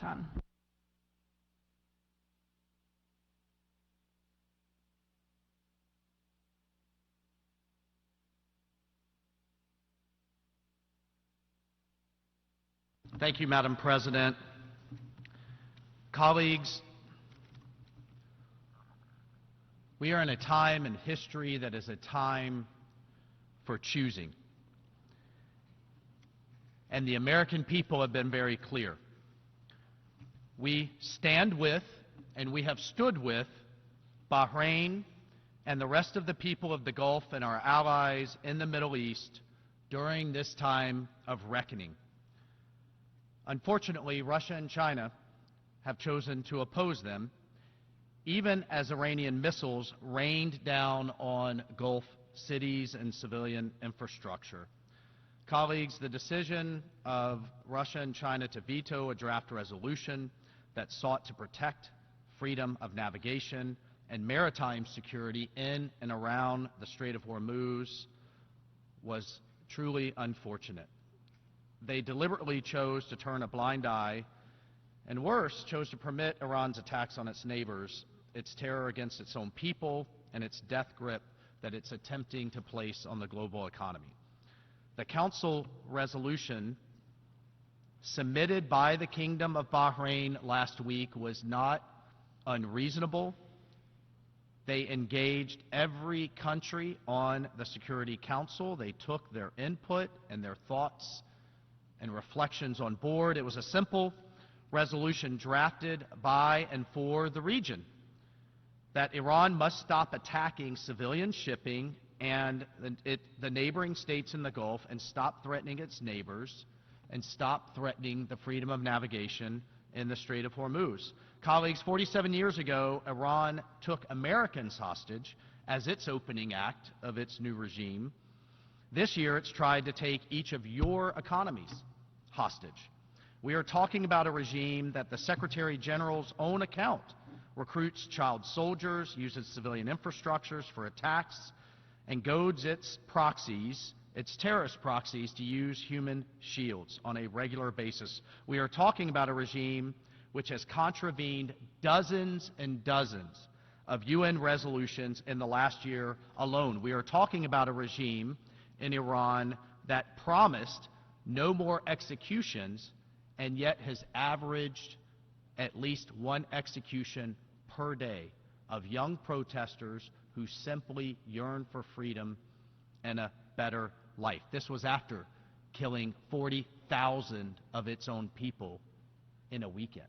Iran. Thank you, Madam President. Colleagues, we are in a time in history that is a time for choosing. And the American people have been very clear. We stand with, and we have stood with, Bahrain and the rest of the people of the Gulf and our allies in the Middle East during this time of reckoning. Unfortunately, Russia and China have chosen to oppose them, even as Iranian missiles rained down on Gulf cities and civilian infrastructure. Colleagues, the decision of Russia and China to veto a draft resolution that sought to protect freedom of navigation and maritime security in and around the Strait of Hormuz was truly unfortunate. They deliberately chose to turn a blind eye, and worse, chose to permit Iran's attacks on its neighbors, its terror against its own people, and its death grip that it's attempting to place on the global economy. The Council resolution submitted by the Kingdom of Bahrain last week was not unreasonable. They engaged every country on the Security Council. They took their input and their thoughts and reflections on board. It was a simple resolution drafted by and for the region that Iran must stop attacking civilian shipping and the neighboring states in the Gulf, and stop threatening its neighbors, and stop threatening the freedom of navigation in the Strait of Hormuz. Colleagues, 47 years ago, Iran took Americans hostage as its opening act of its new regime. This year, it's tried to take each of your economies hostage. We are talking about a regime that the Secretary General's own account recruits child soldiers, uses civilian infrastructures for attacks, and goads its proxies, its terrorist proxies, to use human shields on a regular basis. We are talking about a regime which has contravened dozens and dozens of UN resolutions in the last year alone. We are talking about a regime in Iran that promised no more executions, and yet has averaged at least one execution per day of young protesters who simply yearn for freedom and a better life. This was after killing 40,000 of its own people in a weekend.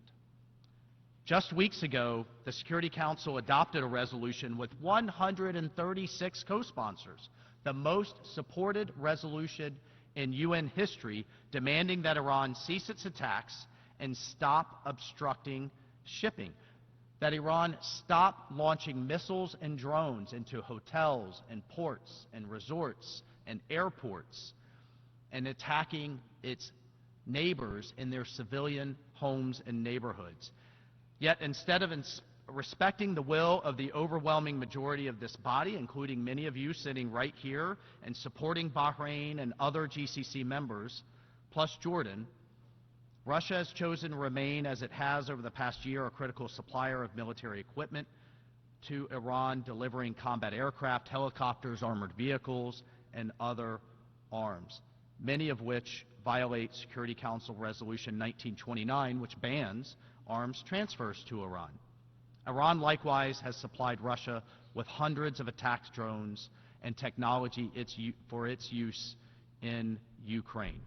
Just weeks ago, the Security Council adopted a resolution with 136 co-sponsors, the most supported resolution in UN history, demanding that Iran cease its attacks and stop obstructing shipping, that Iran stop launching missiles and drones into hotels and ports and resorts and airports, and attacking its neighbors in their civilian homes and neighborhoods. Yet instead of respecting the will of the overwhelming majority of this body, including many of you sitting right here, and supporting Bahrain and other GCC members, plus Jordan, Russia has chosen to remain, as it has over the past year, a critical supplier of military equipment to Iran, delivering combat aircraft, helicopters, armored vehicles, and other arms, many of which violate Security Council Resolution 1929, which bans arms transfers to Iran. Iran likewise has supplied Russia with hundreds of attack drones and technology for its use in Ukraine.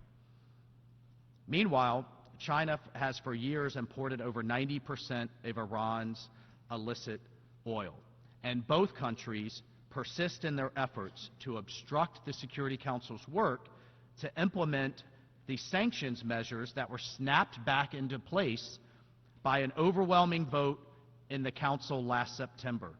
Meanwhile, China has for years imported over 90% of Iran's illicit oil, and both countries persist in their efforts to obstruct the Security Council's work to implement the sanctions measures that were snapped back into place by an overwhelming vote in the Council last September.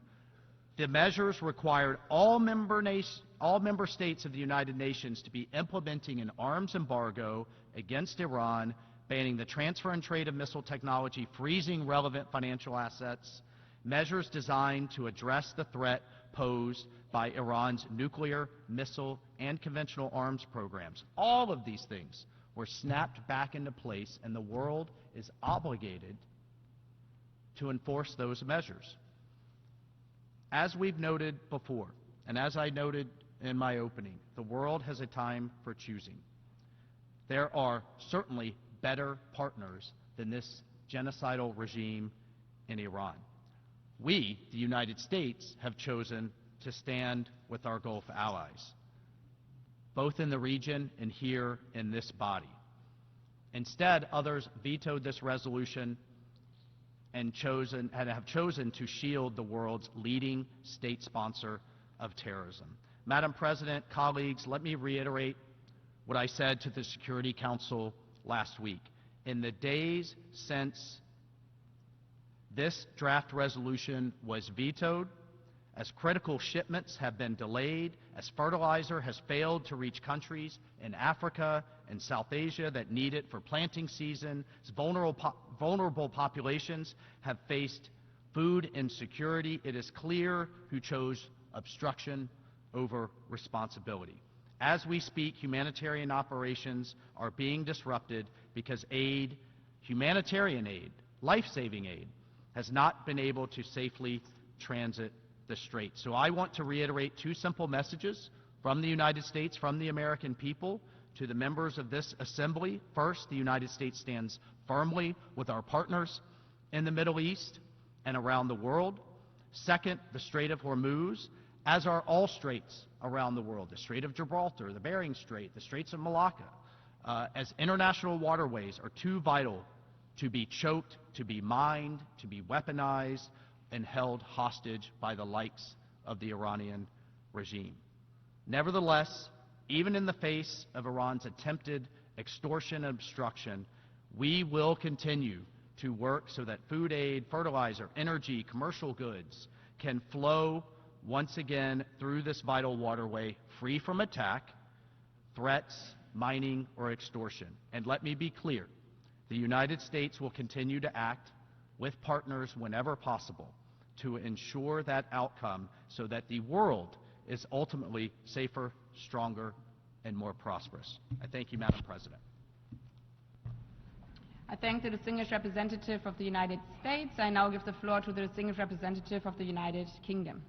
The measures required all member states of the United Nations to be implementing an arms embargo against Iran, banning the transfer and trade of missile technology, freezing relevant financial assets, measures designed to address the threat posed by Iran's nuclear, missile, and conventional arms programs. All of these things were snapped back into place, and the world is obligated to enforce those measures. As we've noted before, and as I noted in my opening, the world has a time for choosing. There are certainly better partners than this genocidal regime in Iran. We, the United States, have chosen to stand with our Gulf allies, both in the region and here in this body. Instead, others vetoed this resolution and have chosen to shield the world's leading state sponsor of terrorism. Madam President, colleagues, let me reiterate what I said to the Security Council last week. In the days since this draft resolution was vetoed, as critical shipments have been delayed, as fertilizer has failed to reach countries in Africa and South Asia that need it for planting season, as vulnerable populations have faced food insecurity, it is clear who chose obstruction over responsibility. As we speak, humanitarian operations are being disrupted because aid, humanitarian aid, life-saving aid, has not been able to safely transit the Strait. So I want to reiterate two simple messages from the United States, from the American people, to the members of this assembly. First, the United States stands firmly with our partners in the Middle East and around the world. Second, the Strait of Hormuz, as are all straits around the world, the Strait of Gibraltar, the Bering Strait, the Straits of Malacca, as international waterways are too vital to be choked, to be mined, to be weaponized, and held hostage by the likes of the Iranian regime. Nevertheless, even in the face of Iran's attempted extortion and obstruction, we will continue to work so that food aid, fertilizer, energy, commercial goods can flow once again through this vital waterway, free from attack, threats, mining, or extortion. And let me be clear, the United States will continue to act with partners whenever possible to ensure that outcome so that the world is ultimately safer, stronger, and more prosperous. I thank you, Madam President. I thank the distinguished representative of the United States. I now give the floor to the distinguished representative of the United Kingdom.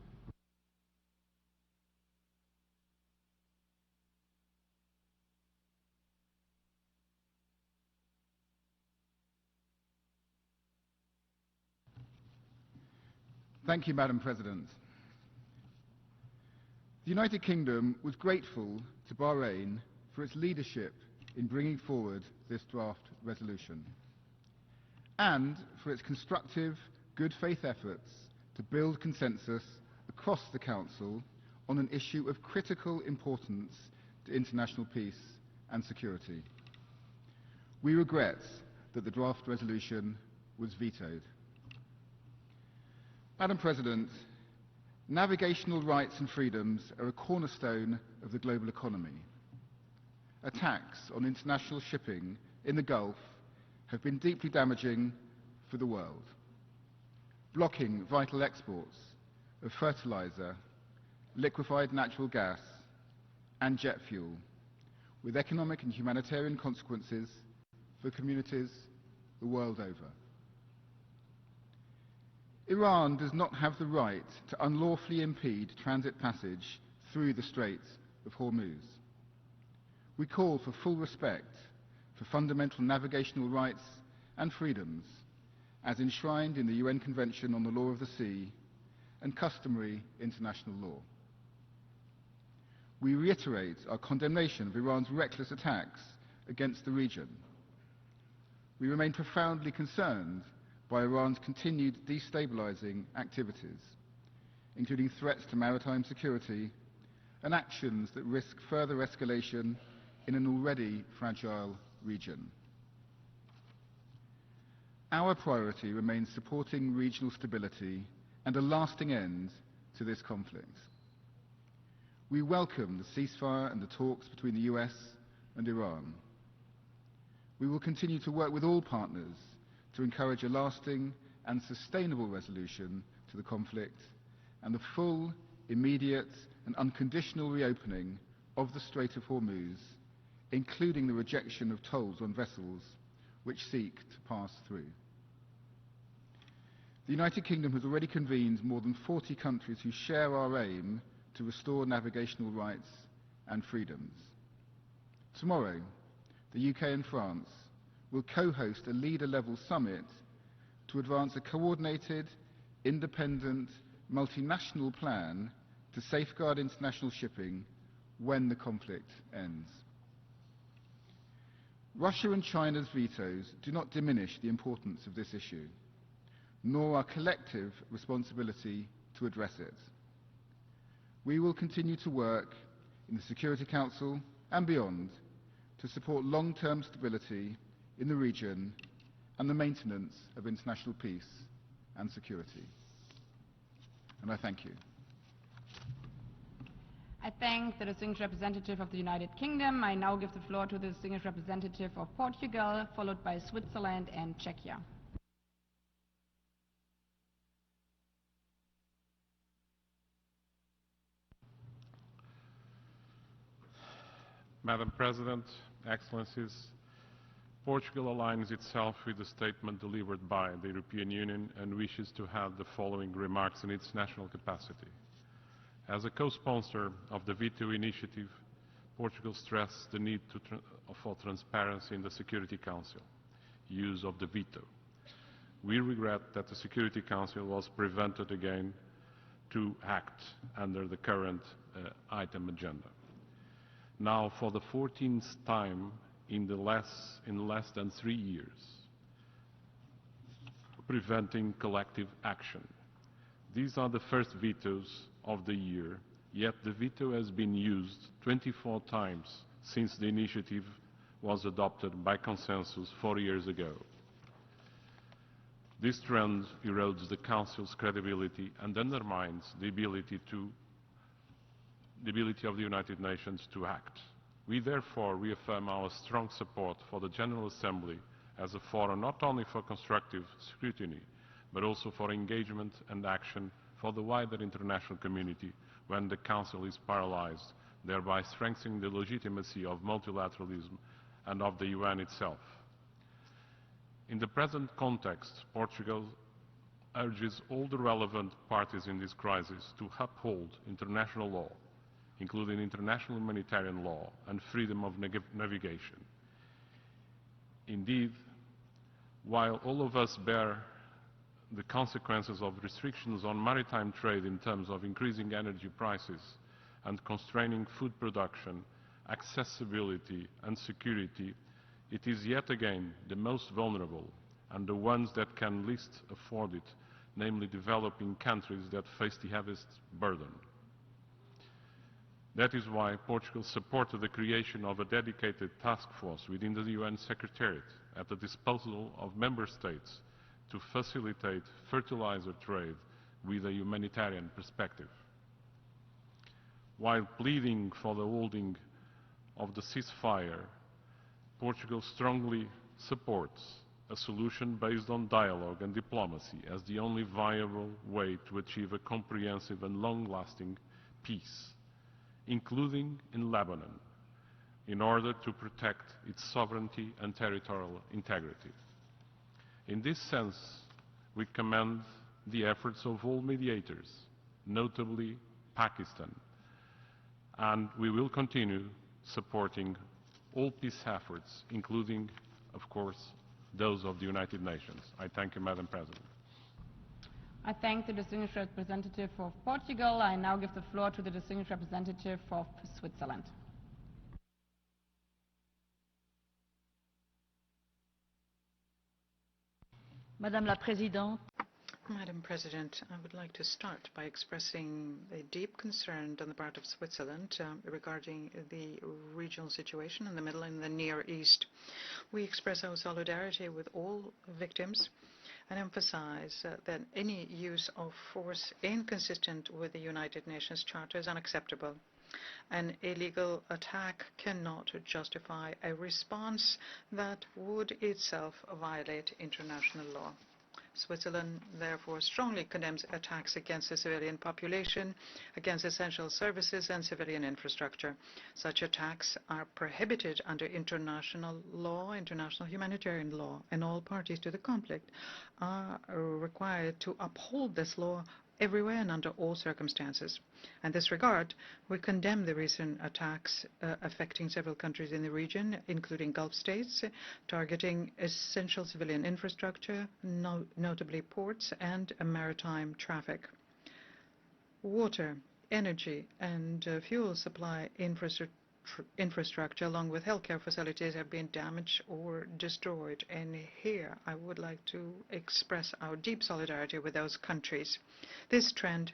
Thank you, Madam President. The United Kingdom was grateful to Bahrain for its leadership in bringing forward this draft resolution and for its constructive, good faith efforts to build consensus across the Council on an issue of critical importance to international peace and security. We regret that the draft resolution was vetoed. Madam President, navigational rights and freedoms are a cornerstone of the global economy. Attacks on international shipping in the Gulf have been deeply damaging for the world, blocking vital exports of fertilizer, liquefied natural gas, and jet fuel, with economic and humanitarian consequences for communities the world over. Iran does not have the right to unlawfully impede transit passage through the Strait of Hormuz. We call for full respect for fundamental navigational rights and freedoms as enshrined in the UN Convention on the Law of the Sea and customary international law. We reiterate our condemnation of Iran's reckless attacks against the region. We remain profoundly concerned by Iran's continued destabilizing activities, including threats to maritime security and actions that risk further escalation in an already fragile region. Our priority remains supporting regional stability and a lasting end to this conflict. We welcome the ceasefire and the talks between the US and Iran. We will continue to work with all partners to encourage a lasting and sustainable resolution to the conflict and the full, immediate and unconditional reopening of the Strait of Hormuz including the rejection of tolls on vessels which seek to pass through. The United Kingdom has already convened more than 40 countries who share our aim to restore navigational rights and freedoms. Tomorrow, the UK and France will co-host a leader-level summit to advance a coordinated, independent, multinational plan to safeguard international shipping when the conflict ends. Russia and China's vetoes do not diminish the importance of this issue, nor our collective responsibility to address it. We will continue to work in the Security Council and beyond to support long-term stability in the region and the maintenance of international peace and security. And I thank you. I thank the distinguished representative of the United Kingdom. I now give the floor to the distinguished representative of Portugal, followed by Switzerland and Czechia. Madam President, Excellencies, Portugal aligns itself with the statement delivered by the European Union and wishes to have the following remarks in its national capacity. As a co-sponsor of the veto initiative, Portugal stressed the need for transparency in the Security Council, use of the veto. We regret that the Security Council was prevented again to act under the current item agenda. Now, for the 14th time in less than 3 years, preventing collective action. These are the first vetoes of the year, yet the veto has been used 24 times since the initiative was adopted by consensus 4 years ago. This trend erodes the Council's credibility and undermines the ability of the United Nations to act. We therefore reaffirm our strong support for the General Assembly as a forum not only for constructive scrutiny, but also for engagement and action for the wider international community when the Council is paralyzed, thereby strengthening the legitimacy of multilateralism and of the UN itself. In the present context, Portugal urges all the relevant parties in this crisis to uphold international law, including international humanitarian law and freedom of navigation. Indeed, while all of us bear the consequences of restrictions on maritime trade in terms of increasing energy prices and constraining food production, accessibility and security, it is yet again the most vulnerable and the ones that can least afford it, namely developing countries that face the heaviest burden. That is why Portugal supported the creation of a dedicated task force within the UN Secretariat at the disposal of member states to facilitate fertilizer trade with a humanitarian perspective. While pleading for the holding of the ceasefire, Portugal strongly supports a solution based on dialogue and diplomacy as the only viable way to achieve a comprehensive and long-lasting peace, including in Lebanon, in order to protect its sovereignty and territorial integrity. In this sense, we commend the efforts of all mediators, notably Pakistan, and we will continue supporting all peace efforts, including, of course, those of the United Nations. I thank you, Madam President. I thank the distinguished representative of Portugal. I now give the floor to the distinguished representative of Switzerland. Madame la Présidente. Madam President, I would like to start by expressing a deep concern on the part of Switzerland regarding the regional situation in the Middle and the Near East. We express our solidarity with all victims and emphasize that any use of force inconsistent with the United Nations Charter is unacceptable. An illegal attack cannot justify a response that would itself violate international law. Switzerland therefore strongly condemns attacks against the civilian population, against essential services and civilian infrastructure. Such attacks are prohibited under international law, international humanitarian law, and all parties to the conflict are required to uphold this law everywhere and under all circumstances. In this regard, we condemn the recent attacks affecting several countries in the region, including Gulf states, targeting essential civilian infrastructure, notably ports and maritime traffic. Water, energy, and fuel supply infrastructure, along with healthcare facilities, have been damaged or destroyed. And here I would like to express our deep solidarity with those countries. This trend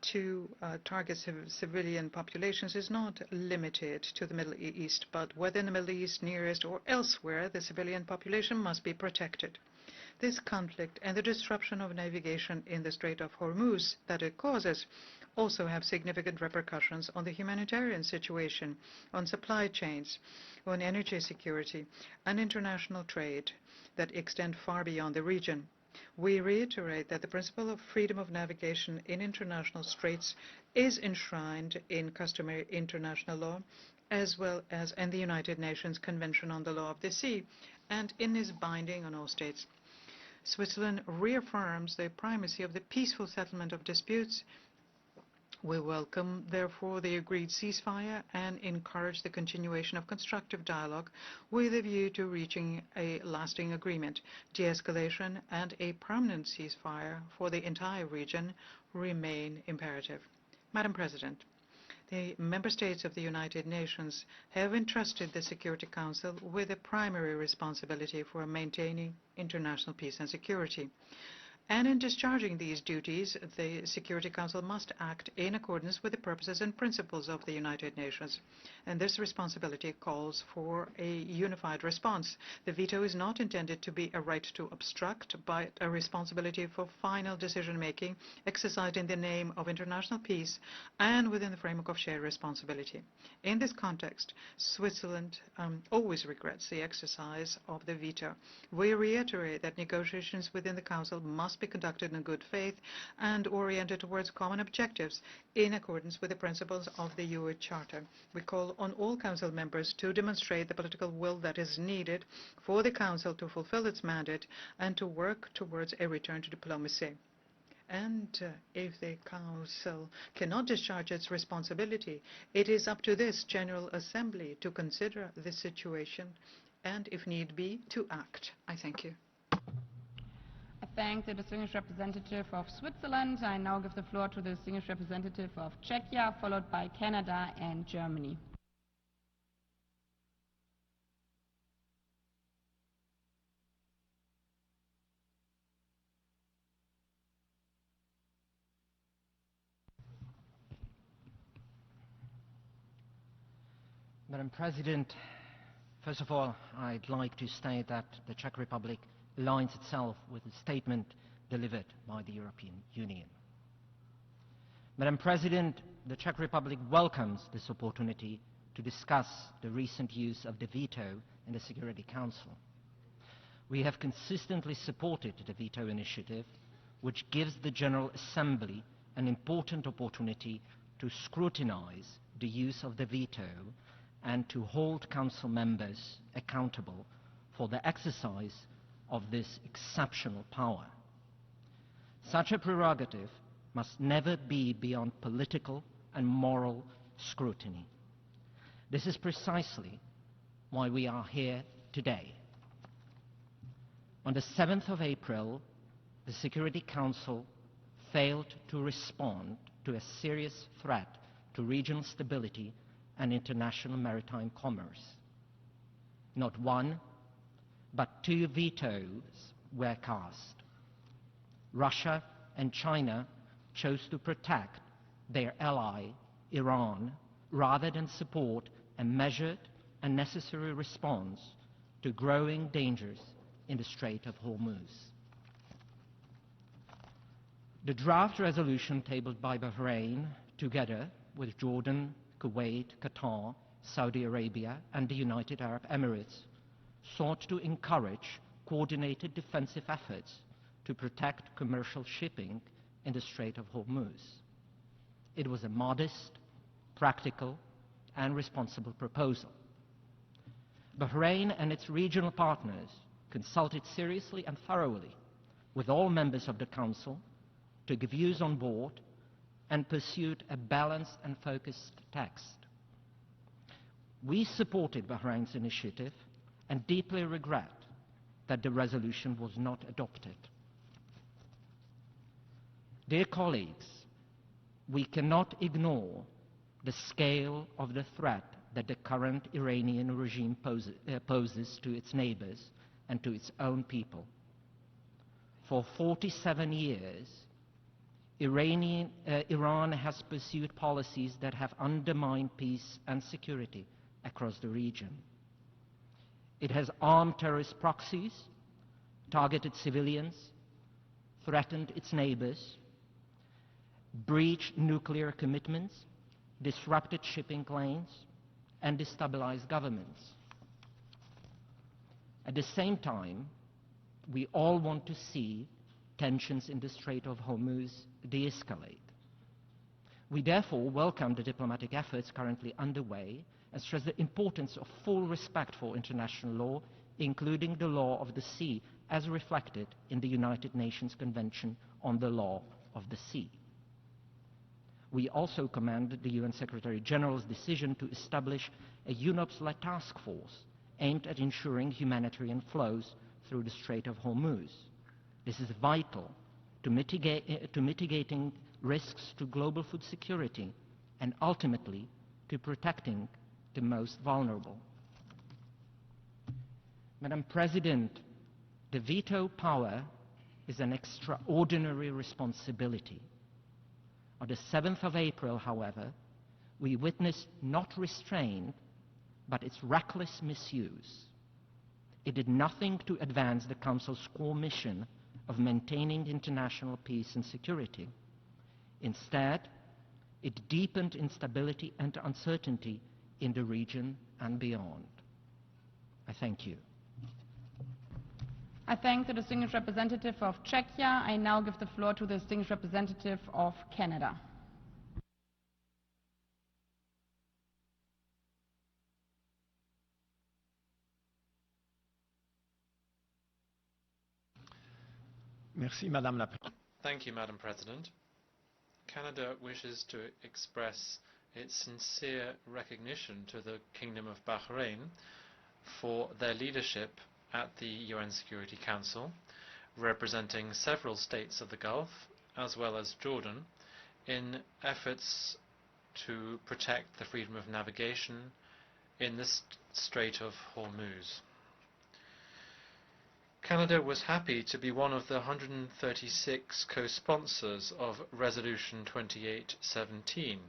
to target civilian populations is not limited to the Middle East, but whether in the Middle East, Near East, or elsewhere, the civilian population must be protected. This conflict and the disruption of navigation in the Strait of Hormuz that it causes also have significant repercussions on the humanitarian situation, on supply chains, on energy security, and international trade that extend far beyond the region. We reiterate that the principle of freedom of navigation in international straits is enshrined in customary international law, as well as in the United Nations Convention on the Law of the Sea, and is binding on all states. Switzerland reaffirms the primacy of the peaceful settlement of disputes. We welcome, therefore, the agreed ceasefire and encourage the continuation of constructive dialogue with a view to reaching a lasting agreement. De-escalation and a permanent ceasefire for the entire region remain imperative. Madam President, the member states of the United Nations have entrusted the Security Council with a primary responsibility for maintaining international peace and security. And in discharging these duties, the Security Council must act in accordance with the purposes and principles of the United Nations. And this responsibility calls for a unified response. The veto is not intended to be a right to obstruct, but a responsibility for final decision-making exercised in the name of international peace and within the framework of shared responsibility. In this context, Switzerland always regrets the exercise of the veto. We reiterate that negotiations within the Council must be conducted in good faith and oriented towards common objectives in accordance with the principles of the UN Charter. We call on all Council members to demonstrate the political will that is needed for the Council to fulfill its mandate and to work towards a return to diplomacy. And if the Council cannot discharge its responsibility, it is up to this General Assembly to consider the situation and, if need be, to act. I thank you. I thank the distinguished representative of Switzerland. I now give the floor to the distinguished representative of Czechia, followed by Canada and Germany. Madam President, first of all, I'd like to state that the Czech Republic aligns itself with the statement delivered by the European Union. Madam President, the Czech Republic welcomes this opportunity to discuss the recent use of the veto in the Security Council. We have consistently supported the veto initiative, which gives the General Assembly an important opportunity to scrutinize the use of the veto and to hold Council members accountable for the exercise of this exceptional power. Such a prerogative must never be beyond political and moral scrutiny. This is precisely why we are here today. On the 7th of April, the Security Council failed to respond to a serious threat to regional stability and international maritime commerce. Not one, but two vetoes were cast. Russia and China chose to protect their ally, Iran, rather than support a measured and necessary response to growing dangers in the Strait of Hormuz. The draft resolution tabled by Bahrain, together with Jordan, Kuwait, Qatar, Saudi Arabia, and the United Arab Emirates, sought to encourage coordinated defensive efforts to protect commercial shipping in the Strait of Hormuz. It was a modest, practical, and responsible proposal. Bahrain and its regional partners consulted seriously and thoroughly with all members of the Council, took views on board, and pursued a balanced and focused text. We supported Bahrain's initiative and deeply regret that the resolution was not adopted. Dear colleagues, we cannot ignore the scale of the threat that the current Iranian regime poses to its neighbors and to its own people. For 47 years, Iran has pursued policies that have undermined peace and security across the region. It has armed terrorist proxies, targeted civilians, threatened its neighbors, breached nuclear commitments, disrupted shipping lanes, and destabilized governments. At the same time, we all want to see tensions in the Strait of Hormuz de-escalate. We therefore welcome the diplomatic efforts currently underway and stress the importance of full respect for international law, including the law of the sea, as reflected in the United Nations Convention on the Law of the Sea. We also commend the UN Secretary General's decision to establish a UNOPS-led task force aimed at ensuring humanitarian flows through the Strait of Hormuz. This is vital to mitigating risks to global food security and ultimately to protecting the most vulnerable. Madam President, the veto power is an extraordinary responsibility. On the 7th of April, however, we witnessed not restraint, but its reckless misuse. It did nothing to advance the Council's core mission of maintaining international peace and security. Instead, it deepened instability and uncertainty in the region and beyond. I thank you. I thank the distinguished representative of Czechia. I now give the floor to the distinguished representative of Canada. Merci, Madame la Thank you, Madam President. Canada wishes to express its sincere recognition to the Kingdom of Bahrain for their leadership at the UN Security Council, representing several states of the Gulf, as well as Jordan, in efforts to protect the freedom of navigation in the Strait of Hormuz. Canada was happy to be one of the 136 co-sponsors of Resolution 2817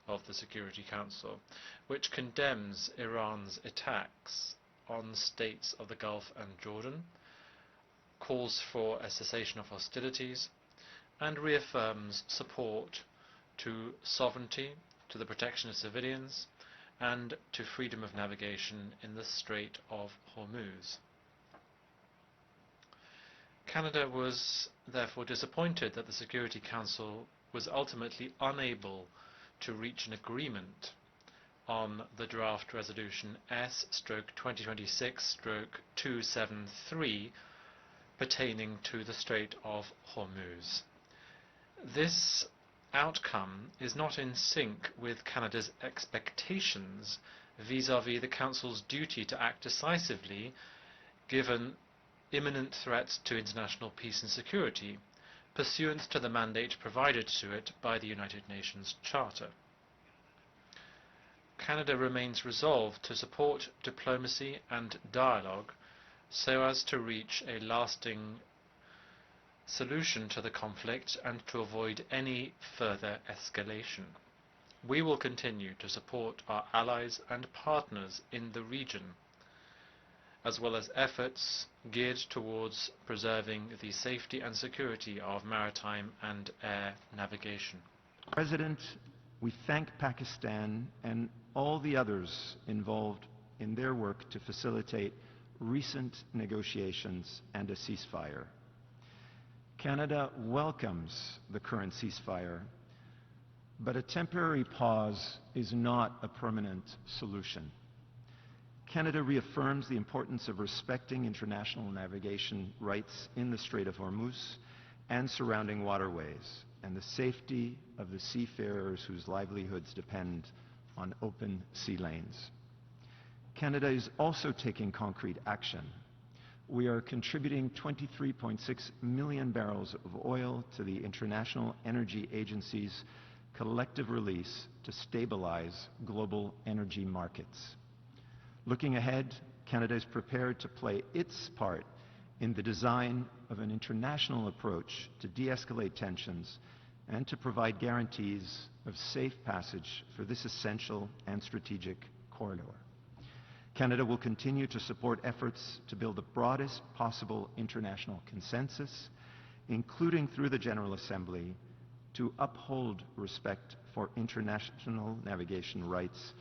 of the Security Council, which condemns Iran's attacks on states of the Gulf and Jordan, calls for a cessation of hostilities, and reaffirms support to sovereignty, to the protection of civilians, and to freedom of navigation in the Strait of Hormuz. Canada was therefore disappointed that the Security Council was ultimately unable to reach an agreement on the draft resolution S/2026/273 pertaining to the Strait of Hormuz. This outcome is not in sync with Canada's expectations vis-à-vis the Council's duty to act decisively given imminent threats to international peace and security, pursuant to the mandate provided to it by the United Nations Charter. Canada remains resolved to support diplomacy and dialogue so as to reach a lasting solution to the conflict and to avoid any further escalation. We will continue to support our allies and partners in the region, as well as efforts geared towards preserving the safety and security of maritime and air navigation. President, we thank Pakistan and all the others involved in their work to facilitate recent negotiations and a ceasefire. Canada welcomes the current ceasefire, but a temporary pause is not a permanent solution. Canada reaffirms the importance of respecting international navigation rights in the Strait of Hormuz and surrounding waterways, and the safety of the seafarers whose livelihoods depend on open sea lanes. Canada is also taking concrete action. We are contributing 23.6 million barrels of oil to the International Energy Agency's collective release to stabilize global energy markets. Looking ahead, Canada is prepared to play its part in the design of an international approach to de-escalate tensions and to provide guarantees of safe passage for this essential and strategic corridor. Canada will continue to support efforts to build the broadest possible international consensus, including through the General Assembly, to uphold respect for international navigation rights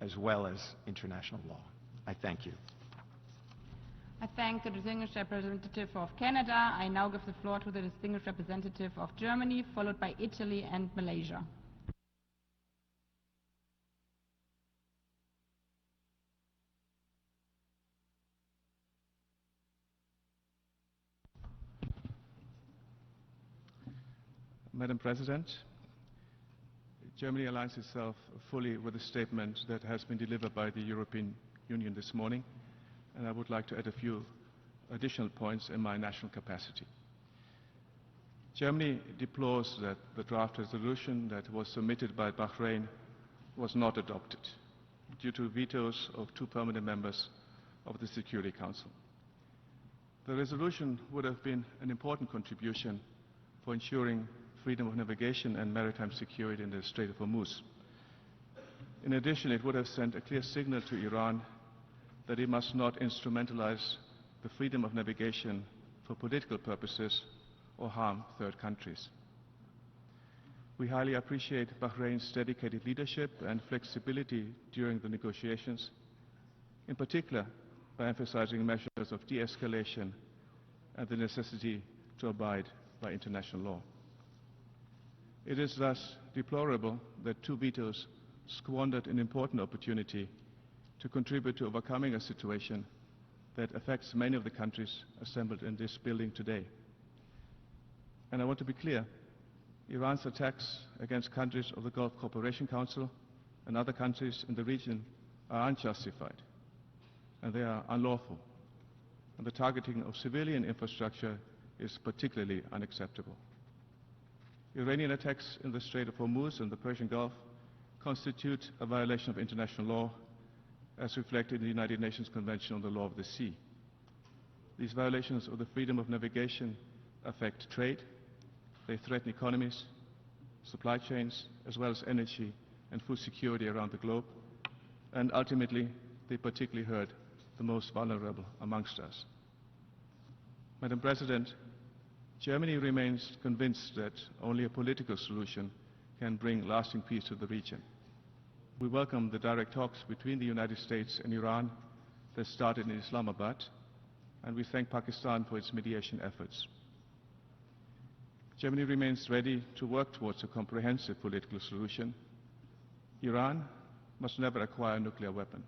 as well as international law. I thank you. I thank the distinguished representative of Canada. I now give the floor to the distinguished representative of Germany, followed by Italy and Malaysia. Madam President, Germany aligns itself fully with the statement that has been delivered by the European Union this morning, and I would like to add a few additional points in my national capacity. Germany deplores that the draft resolution that was submitted by Bahrain was not adopted due to vetoes of 2 permanent members of the Security Council. The resolution would have been an important contribution for ensuring freedom of navigation and maritime security in the Strait of Hormuz. In addition, it would have sent a clear signal to Iran that it must not instrumentalize the freedom of navigation for political purposes or harm third countries. We highly appreciate Bahrain's dedicated leadership and flexibility during the negotiations, in particular by emphasizing measures of de-escalation and the necessity to abide by international law. It is thus deplorable that 2 vetoes squandered an important opportunity to contribute to overcoming a situation that affects many of the countries assembled in this building today. And I want to be clear, Iran's attacks against countries of the Gulf Cooperation Council and other countries in the region are unjustified, and they are unlawful. And the targeting of civilian infrastructure is particularly unacceptable. Iranian attacks in the Strait of Hormuz and the Persian Gulf constitute a violation of international law as reflected in the United Nations Convention on the Law of the Sea. These violations of the freedom of navigation affect trade, they threaten economies, supply chains, as well as energy and food security around the globe, and ultimately they particularly hurt the most vulnerable amongst us. Madam President, Germany remains convinced that only a political solution can bring lasting peace to the region. We welcome the direct talks between the United States and Iran that started in Islamabad, and we thank Pakistan for its mediation efforts. Germany remains ready to work towards a comprehensive political solution. Iran must never acquire a nuclear weapon.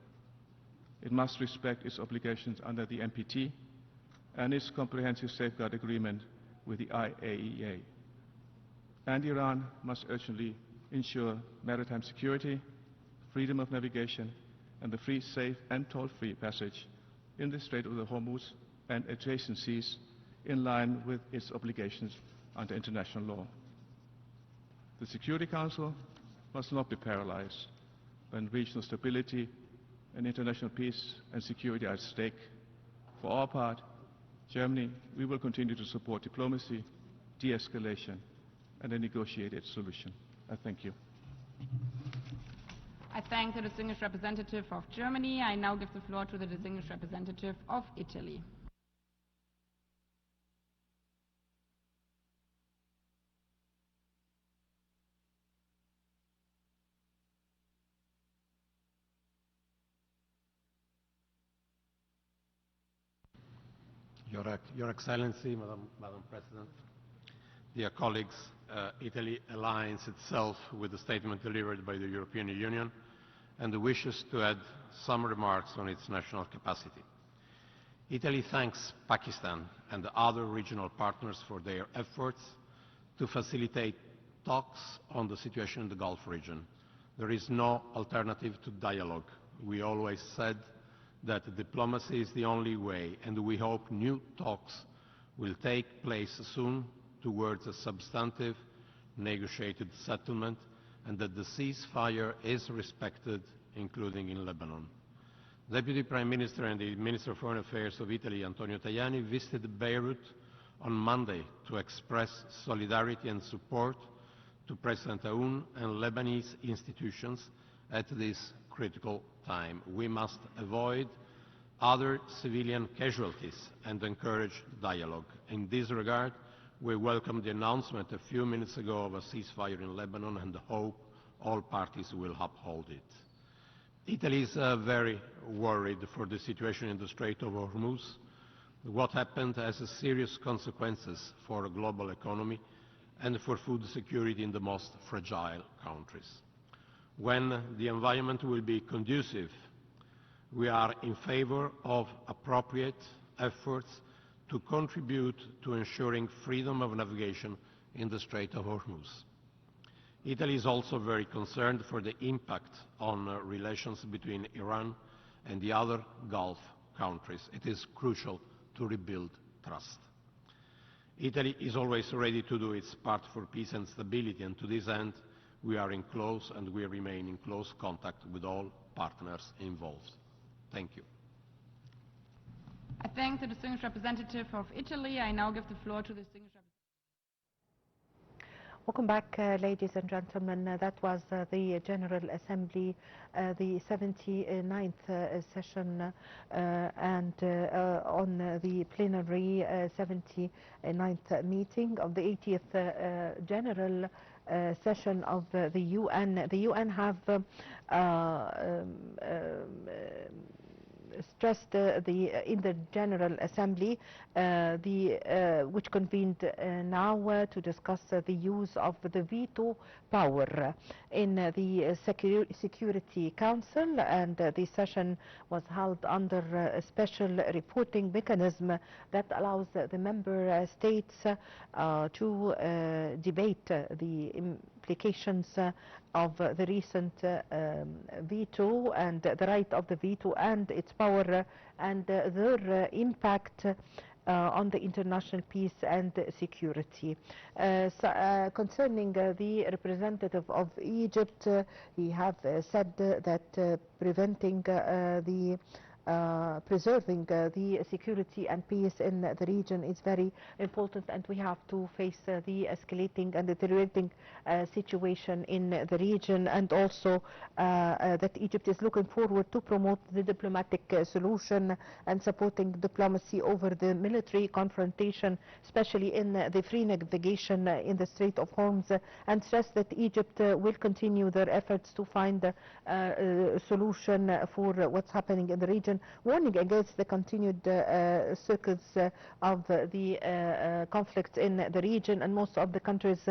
It must respect its obligations under the NPT and its comprehensive safeguard agreement with the IAEA. And Iran must urgently ensure maritime security, freedom of navigation, and the free, safe, and toll-free passage in the Strait of the Hormuz and adjacent seas in line with its obligations under international law. The Security Council must not be paralyzed when regional stability and international peace and security are at stake. For our part, Germany, we will continue to support diplomacy, de-escalation, and a negotiated solution. I thank you. I thank the distinguished representative of Germany. I now give the floor to the distinguished representative of Italy. Your Excellency, Madam President, Dear colleagues, Italy aligns itself with the statement delivered by the European Union and wishes to add some remarks on its national capacity. Italy thanks Pakistan and the other regional partners for their efforts to facilitate talks on the situation in the Gulf region. There is no alternative to dialogue. We always said that diplomacy is the only way, and we hope new talks will take place soon towards a substantive negotiated settlement and that the ceasefire is respected, including in Lebanon. Deputy Prime Minister and the Minister of Foreign Affairs of Italy, Antonio Tajani, visited Beirut on Monday to express solidarity and support to President Aoun and Lebanese institutions at this critical time. We must avoid other civilian casualties and encourage dialogue. In this regard, we welcome the announcement a few minutes ago of a ceasefire in Lebanon and hope all parties will uphold it. Italy is very worried for the situation in the Strait of Hormuz. What happened has serious consequences for the global economy and for food security in the most fragile countries. When the environment will be conducive, we are in favor of appropriate efforts to contribute to ensuring freedom of navigation in the Strait of Hormuz. Italy is also very concerned for the impact on relations between Iran and the other Gulf countries. It is crucial to rebuild trust. Italy is always ready to do its part for peace and stability, and to this end, we remain in close contact with all partners involved. Thank you. I thank the distinguished representative of Italy. I now give the floor to the distinguished representative. Welcome back, ladies and gentlemen. That was the General Assembly, the 79th session, and on the plenary 79th meeting of the 80th General session of the UN. The UN have stressed in the General Assembly, which convened now to discuss the use of the veto power in the Security Council, and the session was held under a special reporting mechanism that allows the member states to debate the implications of the recent veto and the right of the veto and its power and their impact on the international peace and security. Concerning the representative of Egypt, he have said that preserving the security and peace in the region is very important, and we have to face the escalating and deteriorating situation in the region, and also that Egypt is looking forward to promote the diplomatic solution and supporting diplomacy over the military confrontation, especially in the free navigation in the Strait of Hormuz, and stress that Egypt will continue their efforts to find a solution for what's happening in the region, warning against the continued circles of the conflicts in the region, and most of the countries